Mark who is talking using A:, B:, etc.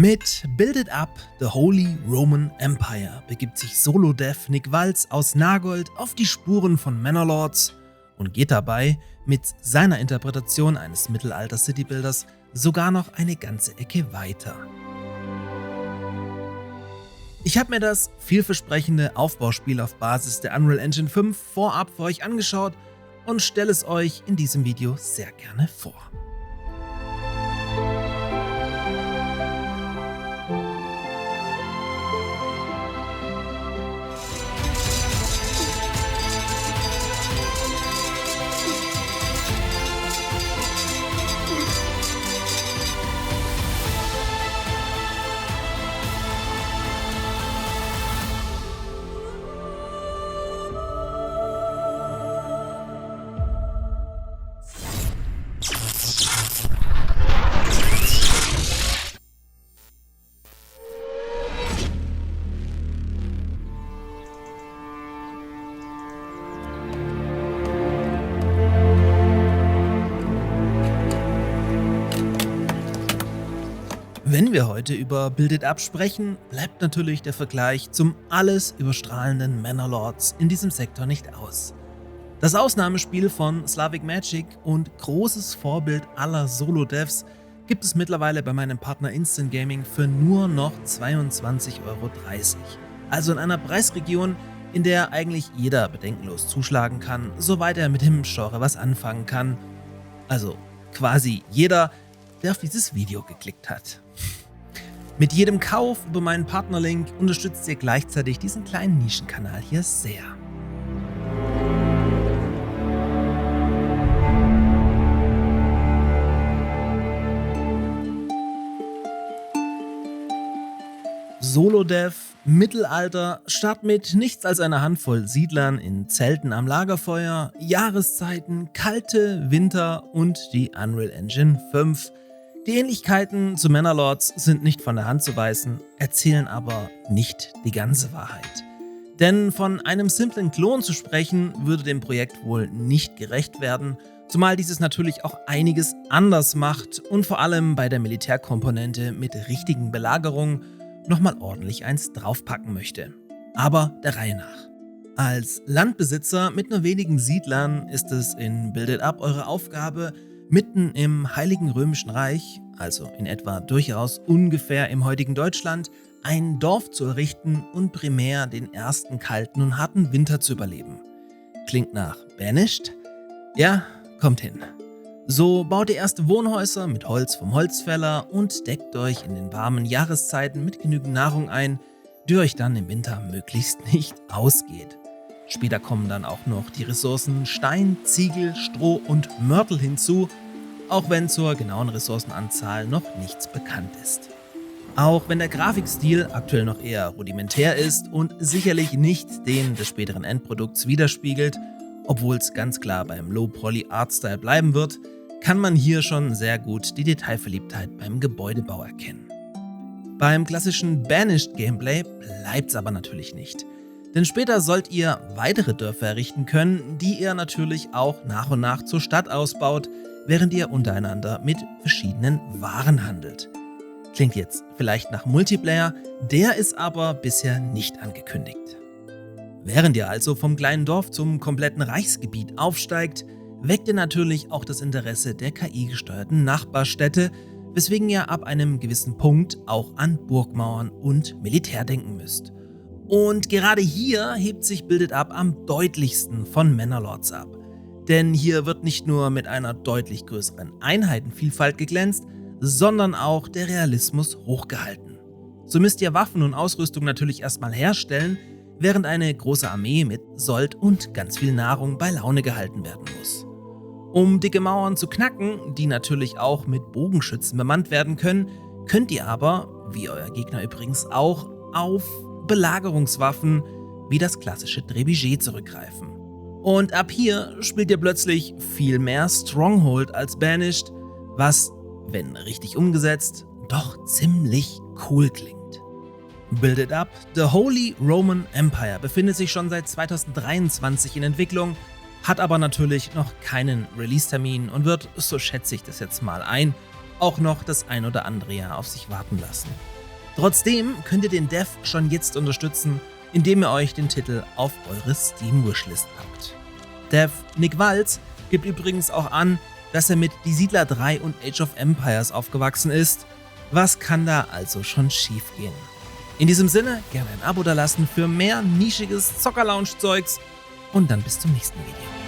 A: Mit Build It Up, The Holy Roman Empire begibt sich Solo-Dev Nick Walz aus Nagold auf die Spuren von Manor-Lords und geht dabei mit seiner Interpretation eines Mittelalter-Citybuilders sogar noch eine ganze Ecke weiter. Ich habe mir das vielversprechende Aufbauspiel auf Basis der Unreal Engine 5 vorab für euch angeschaut und stelle es euch in diesem Video sehr gerne vor. Wenn wir heute über Build It Up sprechen, bleibt natürlich der Vergleich zum alles überstrahlenden Manor-Lords in diesem Sektor nicht aus. Das Ausnahmespiel von Slavic Magic und großes Vorbild aller Solo-Devs gibt es mittlerweile bei meinem Partner Instant Gaming für nur noch 22,30 €. Also in einer Preisregion, in der eigentlich jeder bedenkenlos zuschlagen kann, soweit er mit dem Genre was anfangen kann. Also quasi jeder, der auf dieses Video geklickt hat. Mit jedem Kauf über meinen Partnerlink unterstützt ihr gleichzeitig diesen kleinen Nischenkanal hier sehr. Solo-Dev, Mittelalter, Stadt mit nichts als einer Handvoll Siedlern in Zelten am Lagerfeuer, Jahreszeiten, kalte Winter und die Unreal Engine 5. Die Ähnlichkeiten zu Manor-Lords sind nicht von der Hand zu weisen, erzählen aber nicht die ganze Wahrheit. Denn von einem simplen Klon zu sprechen, würde dem Projekt wohl nicht gerecht werden, zumal dieses natürlich auch einiges anders macht und vor allem bei der Militärkomponente mit richtigen Belagerungen nochmal ordentlich eins draufpacken möchte. Aber der Reihe nach. Als Landbesitzer mit nur wenigen Siedlern ist es in Build It Up eure Aufgabe, mitten im Heiligen Römischen Reich, also in etwa durchaus ungefähr im heutigen Deutschland, ein Dorf zu errichten und primär den ersten kalten und harten Winter zu überleben. Klingt nach Banished? Ja, kommt hin. So baut ihr erste Wohnhäuser mit Holz vom Holzfäller und deckt euch in den warmen Jahreszeiten mit genügend Nahrung ein, die euch dann im Winter möglichst nicht ausgeht. Später kommen dann auch noch die Ressourcen Stein, Ziegel, Stroh und Mörtel hinzu, auch wenn zur genauen Ressourcenanzahl noch nichts bekannt ist. Auch wenn der Grafikstil aktuell noch eher rudimentär ist und sicherlich nicht den des späteren Endprodukts widerspiegelt, obwohl es ganz klar beim Low-Poly-Artstyle bleiben wird, kann man hier schon sehr gut die Detailverliebtheit beim Gebäudebau erkennen. Beim klassischen Banished-Gameplay bleibt's aber natürlich nicht. Denn später sollt ihr weitere Dörfer errichten können, die ihr natürlich auch nach und nach zur Stadt ausbaut, während ihr untereinander mit verschiedenen Waren handelt. Klingt jetzt vielleicht nach Multiplayer, der ist aber bisher nicht angekündigt. Während ihr also vom kleinen Dorf zum kompletten Reichsgebiet aufsteigt, weckt ihr natürlich auch das Interesse der KI-gesteuerten Nachbarstädte, weswegen ihr ab einem gewissen Punkt auch an Burgmauern und Militär denken müsst. Und gerade hier hebt sich Build It Up am deutlichsten von Manor-Lords ab. Denn hier wird nicht nur mit einer deutlich größeren Einheitenvielfalt geglänzt, sondern auch der Realismus hochgehalten. So müsst ihr Waffen und Ausrüstung natürlich erstmal herstellen, während eine große Armee mit Sold und ganz viel Nahrung bei Laune gehalten werden muss. Um dicke Mauern zu knacken, die natürlich auch mit Bogenschützen bemannt werden können, könnt ihr aber, wie euer Gegner übrigens auch, auf Belagerungswaffen wie das klassische Trebuchet zurückgreifen. Und ab hier spielt ihr plötzlich viel mehr Stronghold als Banished, was, wenn richtig umgesetzt, doch ziemlich cool klingt. Build It Up, The Holy Roman Empire befindet sich schon seit 2023 in Entwicklung, hat aber natürlich noch keinen Release-Termin und wird, so schätze ich das jetzt mal ein, auch noch das ein oder andere Jahr auf sich warten lassen. Trotzdem könnt ihr den Dev schon jetzt unterstützen, indem ihr euch den Titel auf eure Steam-Wishlist packt. Dev Nick Walz gibt übrigens auch an, dass er mit Die Siedler 3 und Age of Empires aufgewachsen ist. Was kann da also schon schiefgehen? In diesem Sinne, gerne ein Abo dalassen für mehr nischiges Zocker-Lounge-Zeugs und dann bis zum nächsten Video.